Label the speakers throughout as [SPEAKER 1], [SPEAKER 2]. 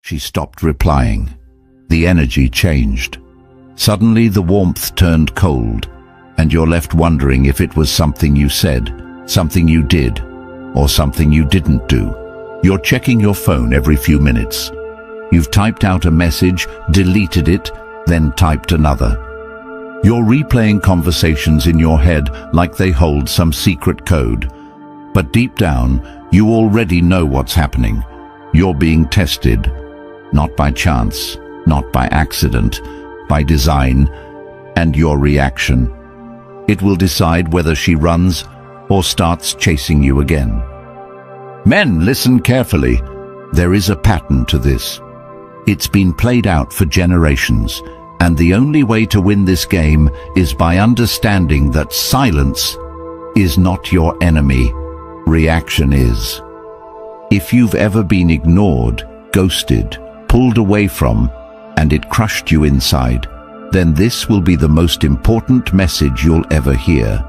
[SPEAKER 1] She stopped replying. The energy changed. Suddenly the warmth turned cold, and you're left wondering if it was something you said, something you did, or something you didn't do. You're checking your phone every few minutes. You've typed out a message, deleted it, then typed another. You're replaying conversations in your head like they hold some secret code. But deep down, you already know what's happening. You're being tested, not by chance, not by accident, by design, and your reaction. It will decide whether she runs or starts chasing you again. Men, listen carefully. There is a pattern to this. It's been played out for generations, and the only way to win this game is by understanding that silence is not your enemy. Reaction is. If you've ever been ignored, ghosted, pulled away from, and it crushed you inside, then this will be the most important message you'll ever hear.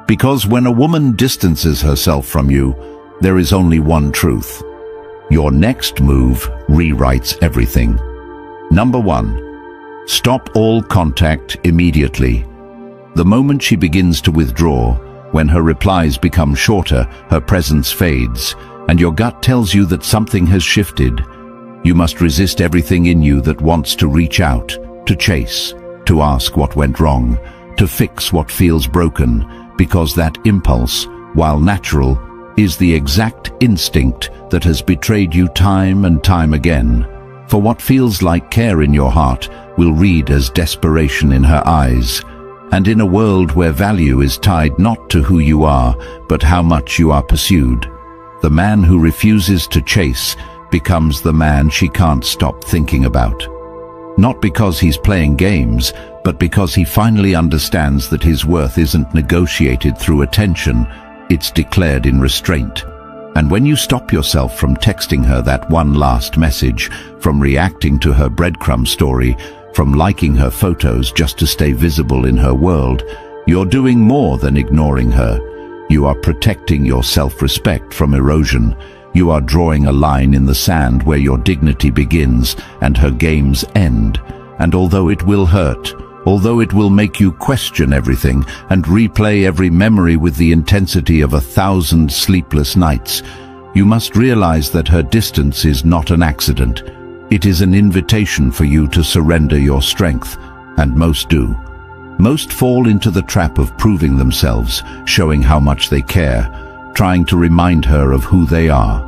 [SPEAKER 1] Because when a woman distances herself from you, there is only one truth. Your next move rewrites everything. Number 1. Stop all contact immediately. The moment she begins to withdraw, when her replies become shorter, her presence fades, and your gut tells you that something has shifted, you must resist everything in you that wants to reach out, to chase, to ask what went wrong, to fix what feels broken, because that impulse, while natural, is the exact instinct that has betrayed you time and time again. For what feels like care in your heart will read as desperation in her eyes. And in a world where value is tied not to who you are, but how much you are pursued, the man who refuses to chase becomes the man she can't stop thinking about. Not because he's playing games, but because he finally understands that his worth isn't negotiated through attention, it's declared in restraint. And when you stop yourself from texting her that one last message, from reacting to her breadcrumb story, from liking her photos just to stay visible in her world, you're doing more than ignoring her. You are protecting your self-respect from erosion. You are drawing a line in the sand where your dignity begins and her games end. And although it will hurt, although it will make you question everything and replay every memory with the intensity of 1,000 sleepless nights, you must realize that her distance is not an accident. It is an invitation for you to surrender your strength, and most do. Most fall into the trap of proving themselves, showing how much they care, trying to remind her of who they are.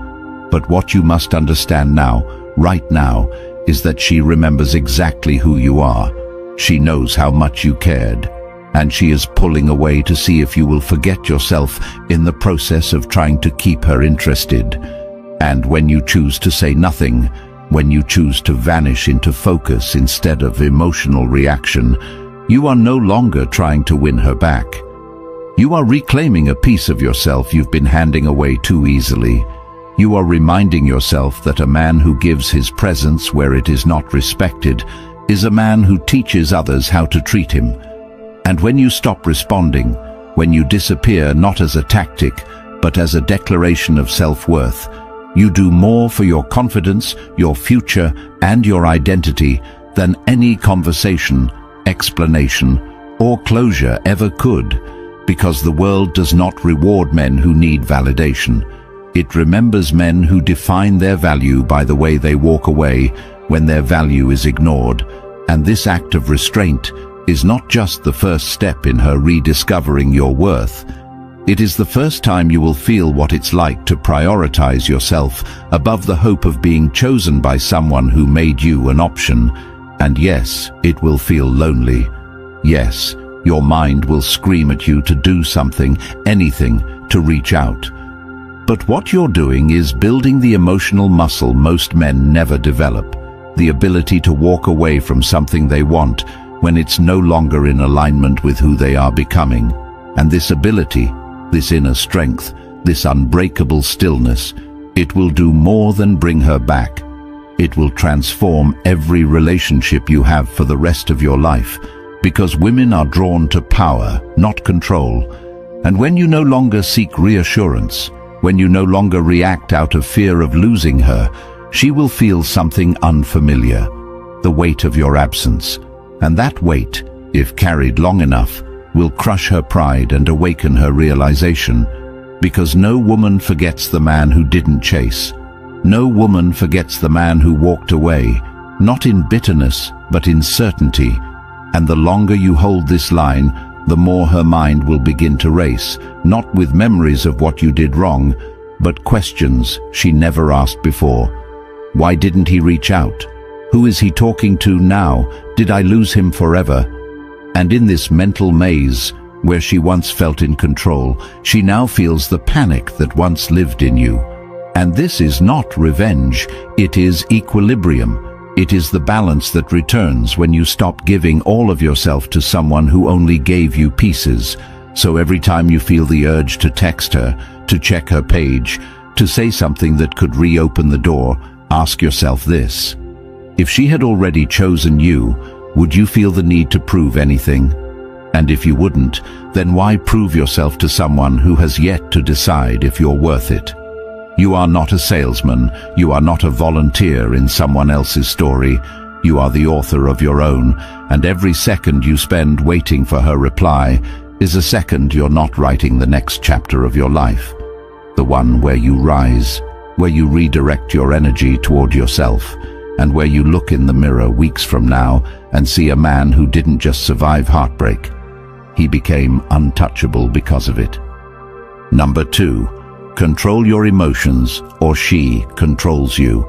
[SPEAKER 1] But what you must understand now, right now, is that she remembers exactly who you are. She knows how much you cared, and she is pulling away to see if you will forget yourself in the process of trying to keep her interested. And when you choose to say nothing, when you choose to vanish into focus instead of emotional reaction, you are no longer trying to win her back. You are reclaiming a piece of yourself you've been handing away too easily. You are reminding yourself that a man who gives his presence where it is not respected is a man who teaches others how to treat him. And when you stop responding, when you disappear not as a tactic, but as a declaration of self-worth, you do more for your confidence, your future, and your identity than any conversation, explanation, or closure ever could, because the world does not reward men who need validation. It remembers men who define their value by the way they walk away when their value is ignored. And this act of restraint is not just the first step in her rediscovering your worth. It is the first time you will feel what it's like to prioritize yourself above the hope of being chosen by someone who made you an option. And yes, it will feel lonely. Yes, your mind will scream at you to do something, anything, to reach out. But what you're doing is building the emotional muscle most men never develop. The ability to walk away from something they want when it's no longer in alignment with who they are becoming. And this ability, this inner strength, this unbreakable stillness, it will do more than bring her back. It will transform every relationship you have for the rest of your life, because women are drawn to power, not control. And when you no longer seek reassurance, when you no longer react out of fear of losing her, she will feel something unfamiliar, the weight of your absence. And that weight, if carried long enough, will crush her pride and awaken her realization. Because no woman forgets the man who didn't chase. No woman forgets the man who walked away, not in bitterness, but in certainty. And the longer you hold this line, the more her mind will begin to race, not with memories of what you did wrong, but questions she never asked before. Why didn't he reach out? Who is he talking to now? Did I lose him forever? And in this mental maze, where she once felt in control, she now feels the panic that once lived in you. And this is not revenge, it is equilibrium. It is the balance that returns when you stop giving all of yourself to someone who only gave you pieces. So every time you feel the urge to text her, to check her page, to say something that could reopen the door, ask yourself this: if she had already chosen you, would you feel the need to prove anything? And if you wouldn't, then why prove yourself to someone who has yet to decide if you're worth it? You are not a salesman, you are not a volunteer in someone else's story. You are the author of your own, and every second you spend waiting for her reply is a second you're not writing the next chapter of your life. The one where you rise, where you redirect your energy toward yourself, and where you look in the mirror weeks from now and see a man who didn't just survive heartbreak. He became untouchable because of it. Number 2. Control your emotions, or she controls you.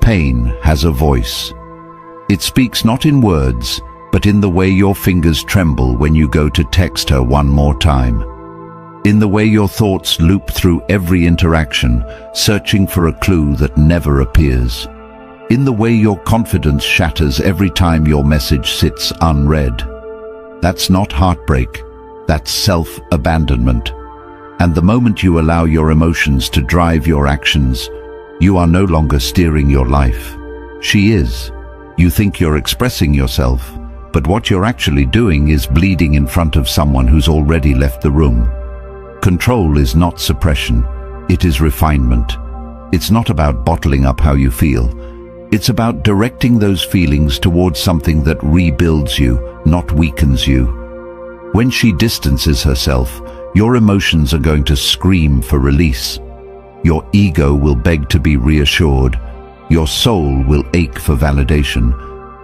[SPEAKER 1] Pain has a voice. It speaks not in words, but in the way your fingers tremble when you go to text her one more time. In the way your thoughts loop through every interaction, searching for a clue that never appears. In the way your confidence shatters every time your message sits unread. That's not heartbreak, that's self-abandonment. And the moment you allow your emotions to drive your actions, you are no longer steering your life. She is. You think you're expressing yourself, but what you're actually doing is bleeding in front of someone who's already left the room. Control is not suppression, it is refinement. It's not about bottling up how you feel. It's about directing those feelings towards something that rebuilds you, not weakens you. When she distances herself, your emotions are going to scream for release. Your ego will beg to be reassured. Your soul will ache for validation.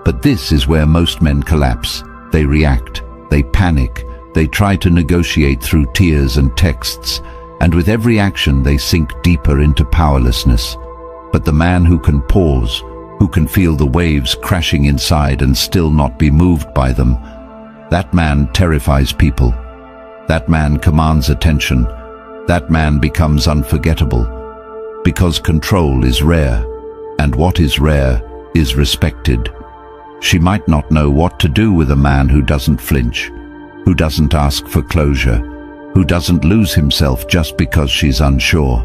[SPEAKER 1] But this is where most men collapse. They react, they panic, they try to negotiate through tears and texts, and with every action they sink deeper into powerlessness. But the man who can pause, who can feel the waves crashing inside and still not be moved by them, that man terrifies people. That man commands attention. That man becomes unforgettable. Because control is rare, and what is rare is respected. She might not know what to do with a man who doesn't flinch, who doesn't ask for closure, who doesn't lose himself just because she's unsure.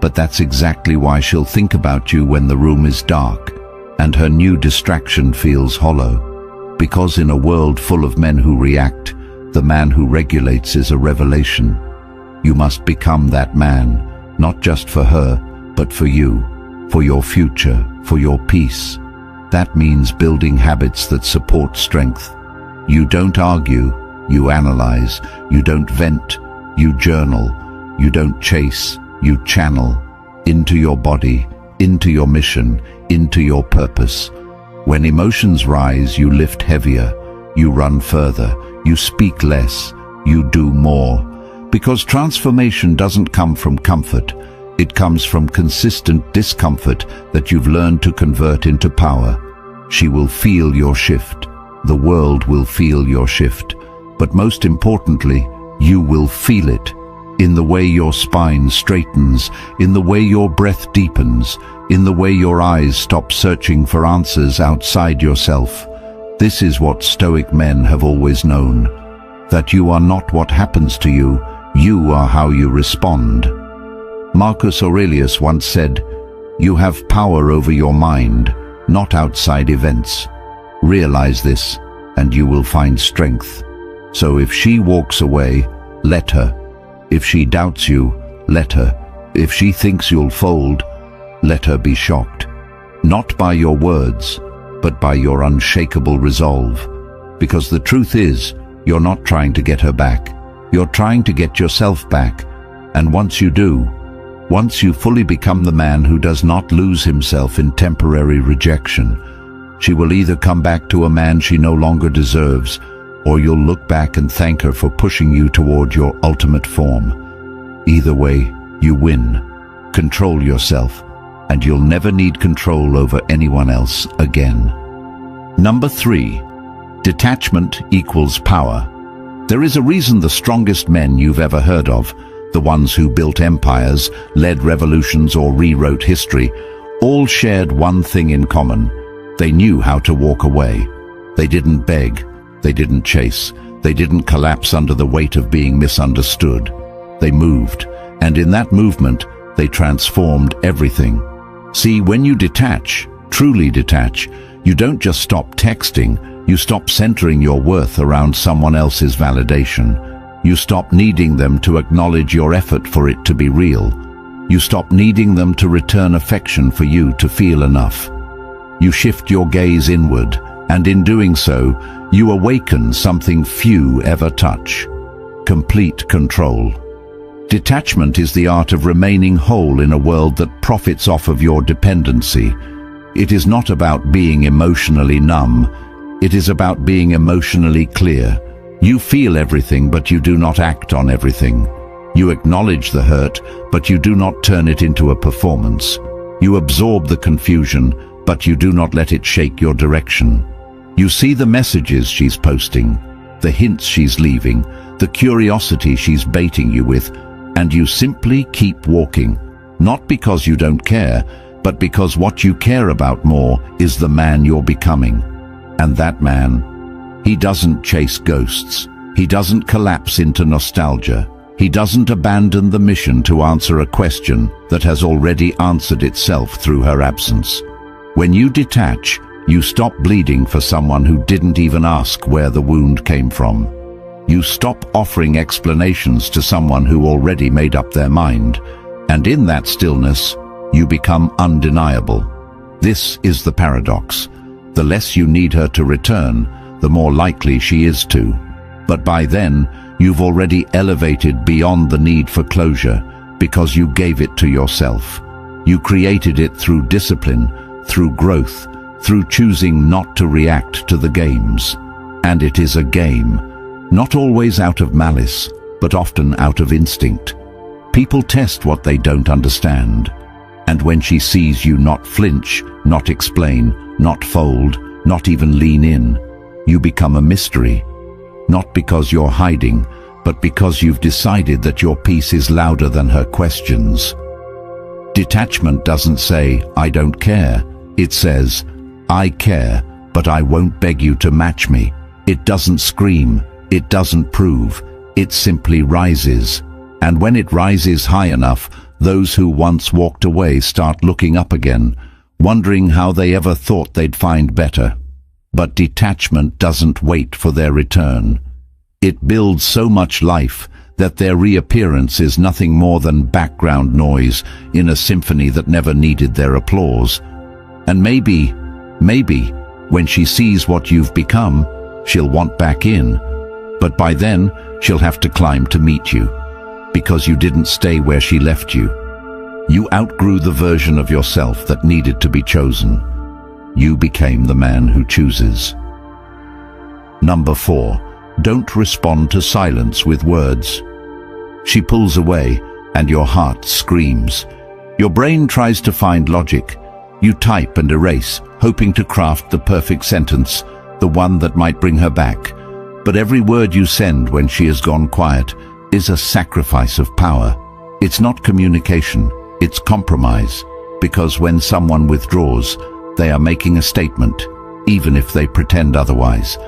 [SPEAKER 1] But that's exactly why she'll think about you when the room is dark, and her new distraction feels hollow. Because in a world full of men who react, the man who regulates is a revelation. You must become that man, not just for her, but for you, for your future, for your peace. That means building habits that support strength. You don't argue, you analyze. You don't vent, you journal. You don't chase, you channel. Into your body, into your mission, into your purpose. When emotions rise, you lift heavier, you run further, you speak less, you do more. Because transformation doesn't come from comfort, it comes from consistent discomfort that you've learned to convert into power. She will feel your shift, the world will feel your shift, but most importantly, you will feel it. In the way your spine straightens, in the way your breath deepens, in the way your eyes stop searching for answers outside yourself. This is what Stoic men have always known, that you are not what happens to you, you are how you respond. Marcus Aurelius once said, "You have power over your mind, not outside events." Realize this, and you will find strength. So if she walks away, let her. If she doubts you, let her. If she thinks you'll fold, let her be shocked. Not by your words, but by your unshakable resolve. Because the truth is, you're not trying to get her back. You're trying to get yourself back. And once you do, once you fully become the man who does not lose himself in temporary rejection, she will either come back to a man she no longer deserves, or you'll look back and thank her for pushing you toward your ultimate form. Either way, you win. Control yourself, and you'll never need control over anyone else again. Number 3. Detachment equals power. There is a reason the strongest men you've ever heard of, the ones who built empires, led revolutions, or rewrote history, all shared one thing in common. They knew how to walk away. They didn't beg. They didn't chase. They didn't collapse under the weight of being misunderstood. They moved, and in that movement, they transformed everything. See, when you detach, truly detach, you don't just stop texting, you stop centering your worth around someone else's validation. You stop needing them to acknowledge your effort for it to be real. You stop needing them to return affection for you to feel enough. You shift your gaze inward, and in doing so, you awaken something few ever touch: complete control. Detachment is the art of remaining whole in a world that profits off of your dependency. It is not about being emotionally numb. It is about being emotionally clear. You feel everything, but you do not act on everything. You acknowledge the hurt, but you do not turn it into a performance. You absorb the confusion, but you do not let it shake your direction. You see the messages she's posting, the hints she's leaving, the curiosity she's baiting you with, and you simply keep walking. Not because you don't care, but because what you care about more is the man you're becoming. And that man, he doesn't chase ghosts. He doesn't collapse into nostalgia. He doesn't abandon the mission to answer a question that has already answered itself through her absence. When you detach, you stop bleeding for someone who didn't even ask where the wound came from. You stop offering explanations to someone who already made up their mind. And in that stillness, you become undeniable. This is the paradox. The less you need her to return, the more likely she is to. But by then, you've already elevated beyond the need for closure because you gave it to yourself. You created it through discipline, through growth, through choosing not to react to the games. And it is a game, not always out of malice, but often out of instinct. People test what they don't understand. And when she sees you not flinch, not explain, not fold, not even lean in, you become a mystery. Not because you're hiding, but because you've decided that your peace is louder than her questions. Detachment doesn't say, "I don't care." It says, "I care, but I won't beg you to match me." It doesn't scream, it doesn't prove, it simply rises. And when it rises high enough, those who once walked away start looking up again, wondering how they ever thought they'd find better. But detachment doesn't wait for their return. It builds so much life that their reappearance is nothing more than background noise in a symphony that never needed their applause. And maybe, when she sees what you've become, she'll want back in. But by then, she'll have to climb to meet you, because you didn't stay where she left you. You outgrew the version of yourself that needed to be chosen. You became the man who chooses. Number 4, don't respond to silence with words. She pulls away, and your heart screams. Your brain tries to find logic. You type and erase, hoping to craft the perfect sentence, the one that might bring her back. But every word you send when she has gone quiet is a sacrifice of power. It's not communication, it's compromise. Because when someone withdraws, they are making a statement, even if they pretend otherwise.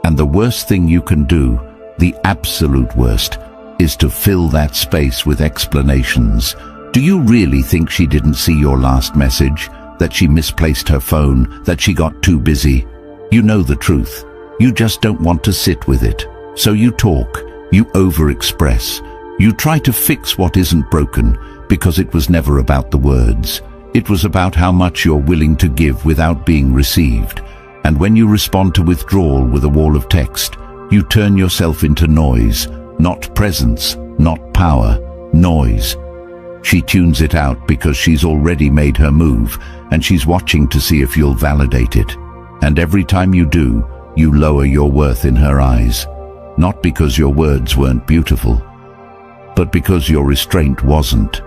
[SPEAKER 1] And the worst thing you can do, the absolute worst, is to fill that space with explanations. Do you really think she didn't see your last message? That she misplaced her phone? That she got too busy? You know the truth. You just don't want to sit with it. So you talk. You overexpress. You try to fix what isn't broken, because it was never about the words. It was about how much you're willing to give without being received. And when you respond to withdrawal with a wall of text, you turn yourself into noise, not presence, not power, noise. She tunes it out because she's already made her move, and she's watching to see if you'll validate it. And every time you do, you lower your worth in her eyes. Not because your words weren't beautiful, but because your restraint wasn't.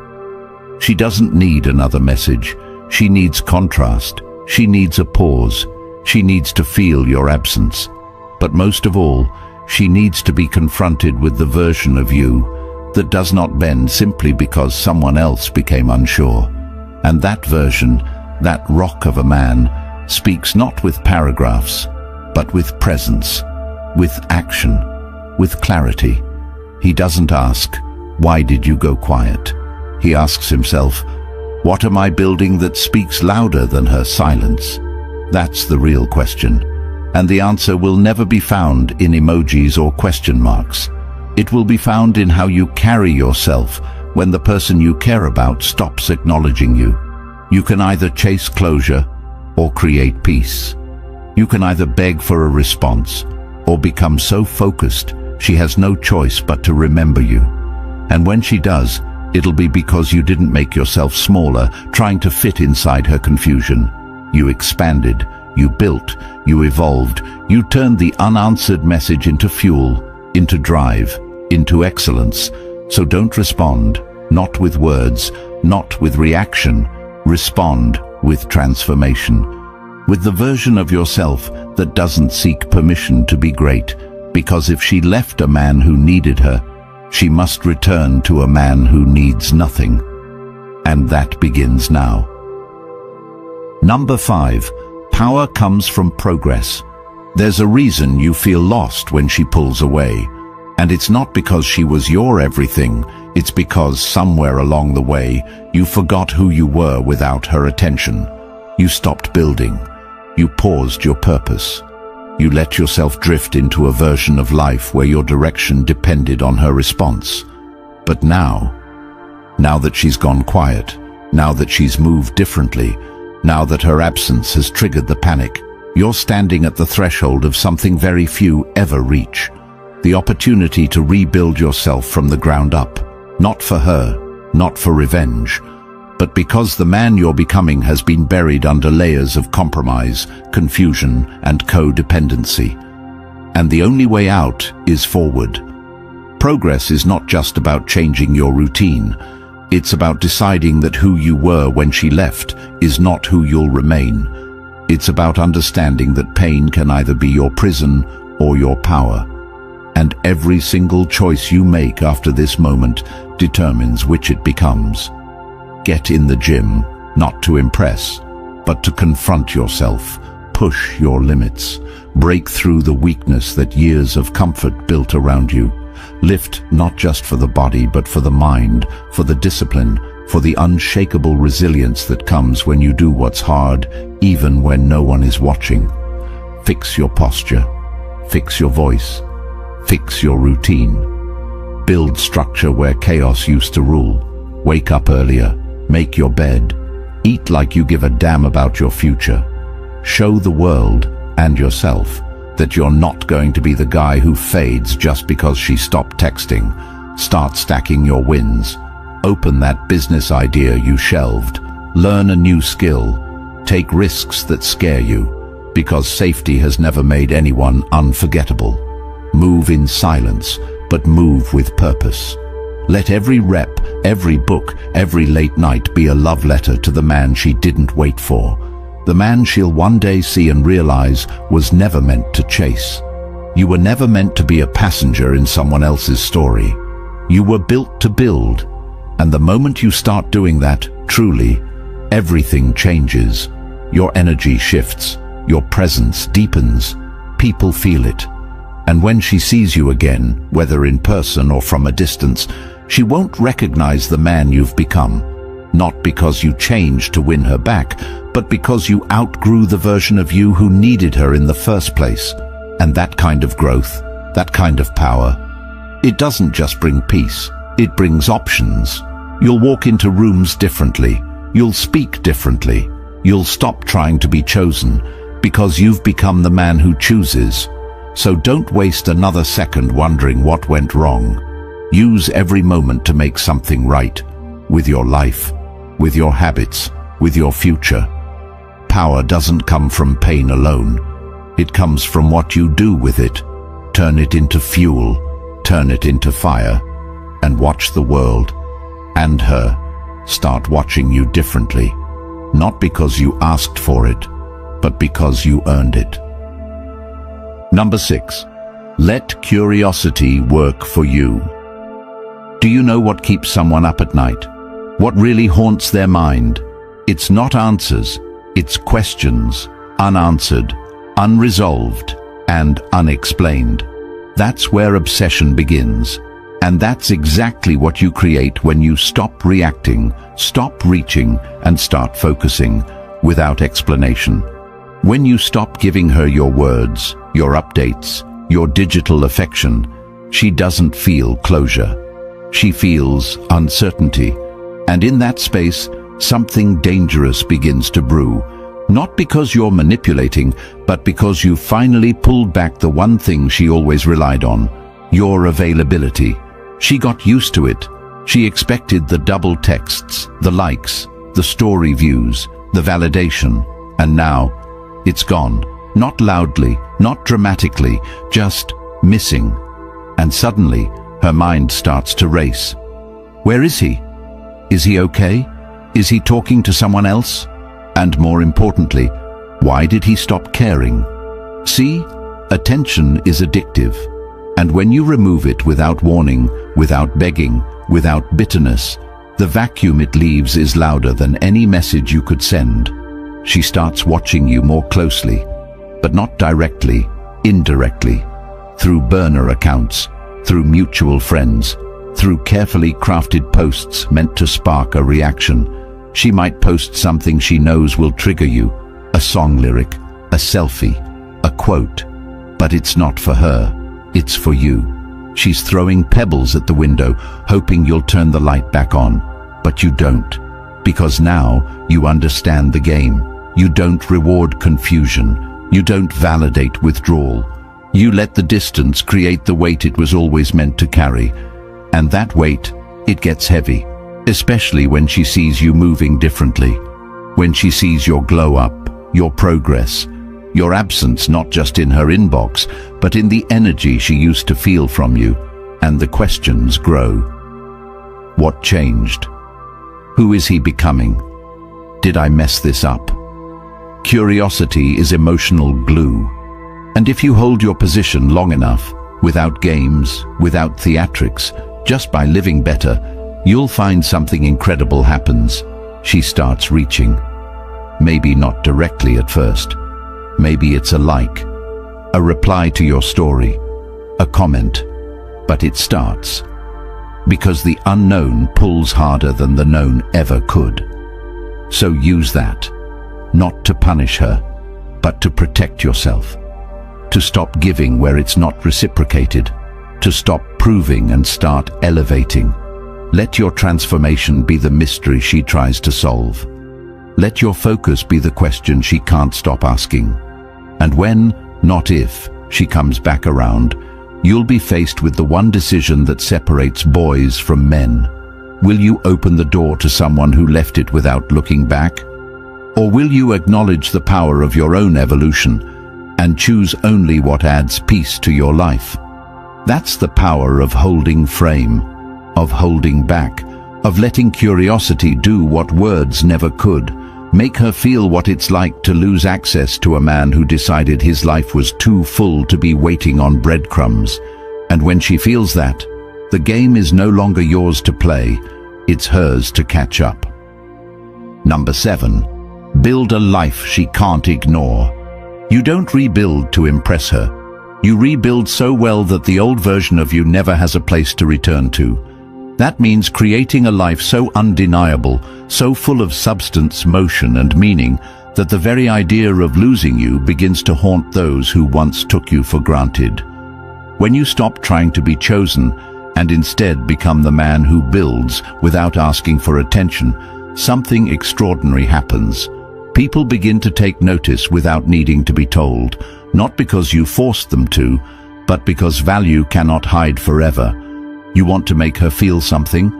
[SPEAKER 1] She doesn't need another message. She needs contrast. She needs a pause. She needs to feel your absence. But most of all, she needs to be confronted with the version of you that does not bend simply because someone else became unsure. And that version, that rock of a man, speaks not with paragraphs, but with presence, with action, with clarity. He doesn't ask, "Why did you go quiet?" He asks himself, "What am I building that speaks louder than her silence?" That's the real question. And the answer will never be found in emojis or question marks. It will be found in how you carry yourself when the person you care about stops acknowledging you. You can either chase closure or create peace. You can either beg for a response or become so focused she has no choice but to remember you. And when she does, it'll be because you didn't make yourself smaller, trying to fit inside her confusion. You expanded, you built, you evolved, you turned the unanswered message into fuel, into drive, into excellence. So don't respond, not with words, not with reaction. Respond with transformation, with the version of yourself that doesn't seek permission to be great, because if she left a man who needed her, she must return to a man who needs nothing. And that begins now. Number 5. Power comes from progress. There's a reason you feel lost when she pulls away. And it's not because she was your everything, it's because somewhere along the way, you forgot who you were without her attention. You stopped building. You paused your purpose. You let yourself drift into a version of life where your direction depended on her response. But now that she's gone quiet, now that she's moved differently, now that her absence has triggered the panic, you're standing at the threshold of something very few ever reach. The opportunity to rebuild yourself from the ground up, not for her, not for revenge, but because the man you're becoming has been buried under layers of compromise, confusion, and codependency. And the only way out is forward. Progress is not just about changing your routine. It's about deciding that who you were when she left is not who you'll remain. It's about understanding that pain can either be your prison or your power. And every single choice you make after this moment determines which it becomes. Get in the gym, not to impress, but to confront yourself, push your limits, break through the weakness that years of comfort built around you. Lift not just for the body, but for the mind, for the discipline, for the unshakable resilience that comes when you do what's hard, even when no one is watching. Fix your posture, fix your voice, fix your routine. Build structure where chaos used to rule. Wake up earlier, make your bed, eat like you give a damn about your future. Show the world and yourself that you're not going to be the guy who fades just because she stopped texting. Start stacking your wins. Open that business idea you shelved. Learn a new skill. Take risks that scare you, because safety has never made anyone unforgettable. Move in silence, but move with purpose. Let every rep, every book, every late night be a love letter to the man she didn't wait for. The man she'll one day see and realize was never meant to chase. You were never meant to be a passenger in someone else's story. You were built to build. And the moment you start doing that, truly, everything changes. Your energy shifts. Your presence deepens. People feel it. And when she sees you again, whether in person or from a distance, she won't recognize the man you've become. Not because you changed to win her back, but because you outgrew the version of you who needed her in the first place. And that kind of growth, that kind of power, it doesn't just bring peace, it brings options. You'll walk into rooms differently. You'll speak differently. You'll stop trying to be chosen, because you've become the man who chooses. So don't waste another second wondering what went wrong. Use every moment to make something right, with your life, with your habits, with your future. Power doesn't come from pain alone. It comes from what you do with it. Turn it into fuel, turn it into fire, and watch the world, and her, start watching you differently. Not because you asked for it, but because you earned it. Number 6. Let curiosity work for you. Do you know what keeps someone up at night? What really haunts their mind? It's not answers, it's questions, unanswered, unresolved, and unexplained. That's where obsession begins. And that's exactly what you create when you stop reacting, stop reaching, and start focusing, without explanation. When you stop giving her your words, your updates, your digital affection, she doesn't feel closure. She feels uncertainty. And in that space, something dangerous begins to brew. Not because you're manipulating, but because you finally pulled back the one thing she always relied on, your availability. She got used to it. She expected the double texts, the likes, the story views, the validation. And now, it's gone. Not loudly, not dramatically, just missing. And suddenly, her mind starts to race. Where is he? Is he okay? Is he talking to someone else? And more importantly, why did he stop caring? See, attention is addictive. And when you remove it without warning, without begging, without bitterness, the vacuum it leaves is louder than any message you could send. She starts watching you more closely, but not directly, indirectly, through burner accounts, through mutual friends, through carefully crafted posts meant to spark a reaction. She might post something she knows will trigger you, a song lyric, a selfie, a quote, but it's not for her. It's for you. She's throwing pebbles at the window, hoping you'll turn the light back on. But you don't, because now you understand the game. You don't reward confusion. You don't validate withdrawal. You let the distance create the weight it was always meant to carry. And that weight, it gets heavy, especially when she sees you moving differently. When she sees your glow up, your progress, your absence not just in her inbox, but in the energy she used to feel from you, and the questions grow. What changed? Who is he becoming? Did I mess this up? Curiosity is emotional glue, and if you hold your position long enough, without games, without theatrics, just by living better, you'll find something incredible happens. She starts reaching. Maybe not directly at first. Maybe it's a like, a reply to your story, a comment, but it starts. Because the unknown pulls harder than the known ever could. So use that, not to punish her, but to protect yourself. To stop giving where it's not reciprocated, to stop proving and start elevating. Let your transformation be the mystery she tries to solve. Let your focus be the question she can't stop asking. And when, not if, she comes back around, you'll be faced with the one decision that separates boys from men. Will you open the door to someone who left it without looking back? Or will you acknowledge the power of your own evolution and choose only what adds peace to your life? That's the power of holding frame, of holding back, of letting curiosity do what words never could. Make her feel what it's like to lose access to a man who decided his life was too full to be waiting on breadcrumbs. And when she feels that, the game is no longer yours to play, it's hers to catch up. Number 7. Build a life she can't ignore. You don't rebuild to impress her. You rebuild so well that the old version of you never has a place to return to. That means creating a life so undeniable, so full of substance, motion, and meaning, that the very idea of losing you begins to haunt those who once took you for granted. When you stop trying to be chosen and instead become the man who builds without asking for attention, something extraordinary happens. People begin to take notice without needing to be told, not because you forced them to, but because value cannot hide forever. You want to make her feel something?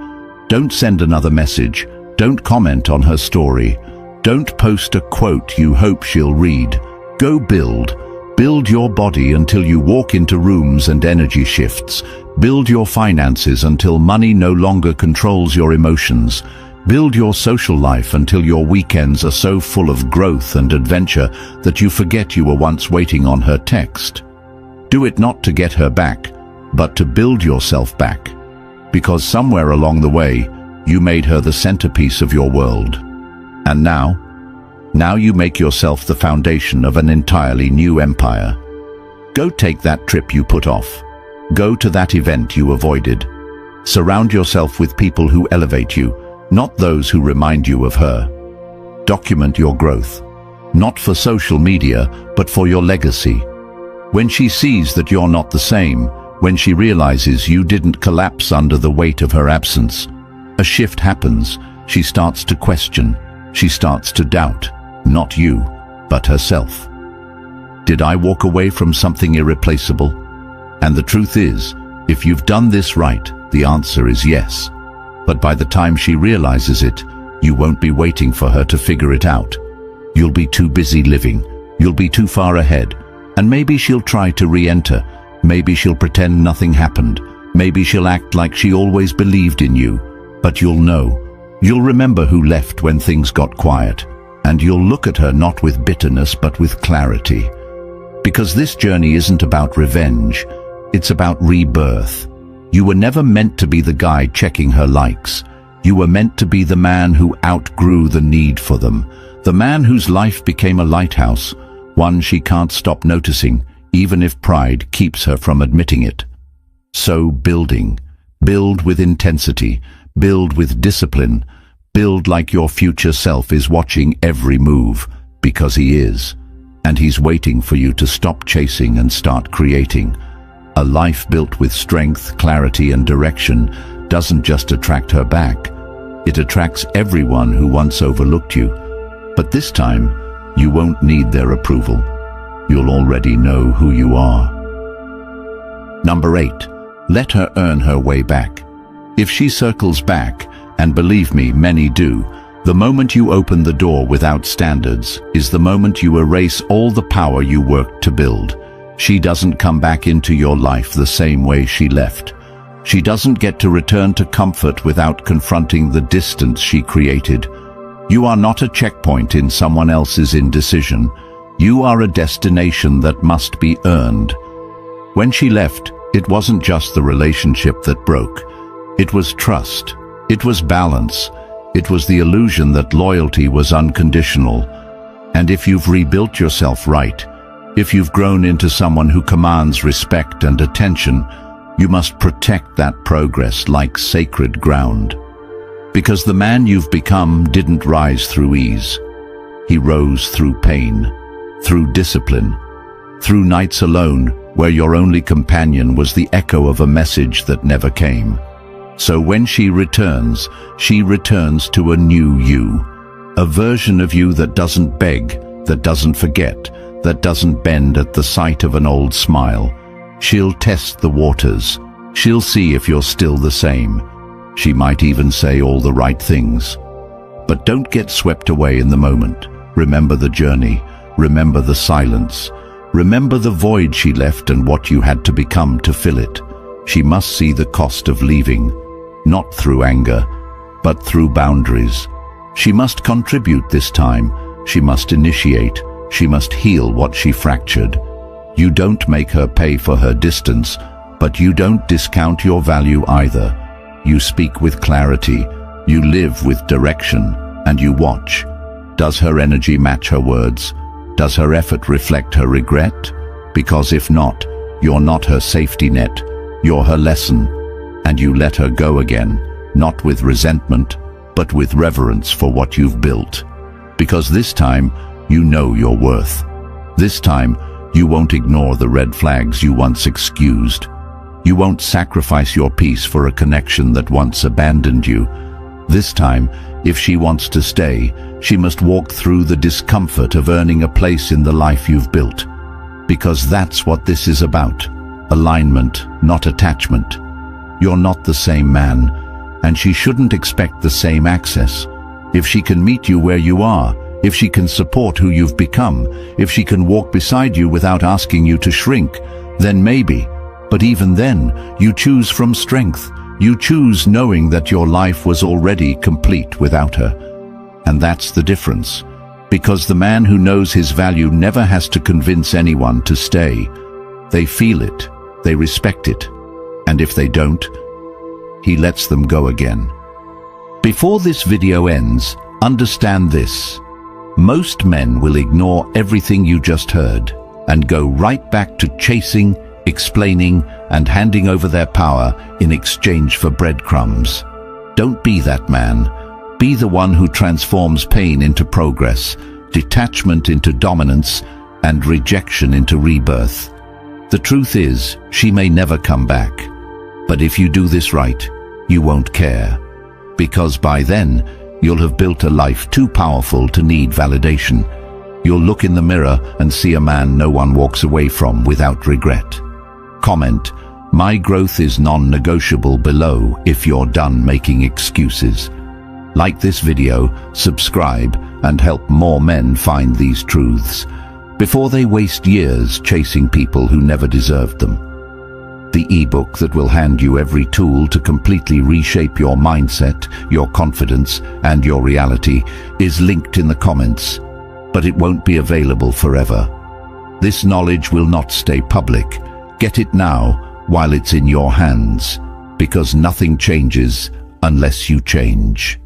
[SPEAKER 1] Don't send another message. Don't comment on her story. Don't post a quote you hope she'll read. Go build. Build your body until you walk into rooms and energy shifts. Build your finances until money no longer controls your emotions. Build your social life until your weekends are so full of growth and adventure that you forget you were once waiting on her text. Do it not to get her back, but to build yourself back. Because somewhere along the way, you made her the centerpiece of your world. And now you make yourself the foundation of an entirely new empire. Go take that trip you put off. Go to that event you avoided. Surround yourself with people who elevate you, not those who remind you of her. Document your growth, not for social media, but for your legacy. When she sees that you're not the same, when she realizes you didn't collapse under the weight of her absence, a shift happens. She starts to question. She starts to doubt, not you, but herself. Did I walk away from something irreplaceable? And the truth is, if you've done this right, the answer is yes. But by the time she realizes it, you won't be waiting for her to figure it out. You'll be too busy living. You'll be too far ahead. And maybe she'll try to re-enter. Maybe she'll pretend nothing happened. Maybe she'll act like she always believed in you. But you'll know. You'll remember who left when things got quiet. And you'll look at her not with bitterness but with clarity. Because this journey isn't about revenge. It's about rebirth. You were never meant to be the guy checking her likes. You were meant to be the man who outgrew the need for them. The man whose life became a lighthouse, one she can't stop noticing, even if pride keeps her from admitting it. So building. Build with intensity. Build with discipline. Build like your future self is watching every move, because he is. And he's waiting for you to stop chasing and start creating. A life built with strength, clarity, and direction doesn't just attract her back. It attracts everyone who once overlooked you. But this time, you won't need their approval. You'll already know who you are. Number 8. Let her earn her way back. If she circles back, and believe me, many do, the moment you open the door without standards is the moment you erase all the power you worked to build. She doesn't come back into your life the same way she left. She doesn't get to return to comfort without confronting the distance she created. You are not a checkpoint in someone else's indecision. You are a destination that must be earned. When she left, it wasn't just the relationship that broke. It was trust. It was balance. It was the illusion that loyalty was unconditional. And if you've rebuilt yourself right, if you've grown into someone who commands respect and attention, you must protect that progress like sacred ground. Because the man you've become didn't rise through ease. He rose through pain, through discipline, through nights alone where your only companion was the echo of a message that never came. So when she returns to a new you, a version of you that doesn't beg, that doesn't forget, that doesn't bend at the sight of an old smile. She'll test the waters. She'll see if you're still the same. She might even say all the right things. But don't get swept away in the moment. Remember the journey. Remember the silence. Remember the void she left and what you had to become to fill it. She must see the cost of leaving, not through anger, but through boundaries. She must contribute this time. She must initiate. She must heal what she fractured. You don't make her pay for her distance, but you don't discount your value either. You speak with clarity, you live with direction, and you watch. Does her energy match her words? Does her effort reflect her regret? Because if not, you're not her safety net, you're her lesson. And you let her go again, not with resentment, but with reverence for what you've built. Because this time, you know your worth. This time, you won't ignore the red flags you once excused. You won't sacrifice your peace for a connection that once abandoned you. This time, if she wants to stay, she must walk through the discomfort of earning a place in the life you've built. Because that's what this is about. Alignment, not attachment. You're not the same man, and she shouldn't expect the same access. If she can meet you where you are, if she can support who you've become, if she can walk beside you without asking you to shrink, then maybe. But even then, you choose from strength. You choose knowing that your life was already complete without her. And that's the difference. Because the man who knows his value never has to convince anyone to stay. They feel it, they respect it, and if they don't, he lets them go again. Before this video ends, understand this. Most men will ignore everything you just heard and go right back to chasing, explaining, and handing over their power in exchange for breadcrumbs. Don't be that man. Be the one who transforms pain into progress, detachment into dominance, and rejection into rebirth. The truth is, she may never come back. But if you do this right, you won't care. Because by then, you'll have built a life too powerful to need validation. You'll look in the mirror and see a man no one walks away from without regret. Comment, "My growth is non-negotiable" below if you're done making excuses. Like this video, subscribe, and help more men find these truths before they waste years chasing people who never deserved them. The ebook that will hand you every tool to completely reshape your mindset, your confidence, and your reality is linked in the comments, but it won't be available forever. This knowledge will not stay public. Get it now while it's in your hands, because nothing changes unless you change.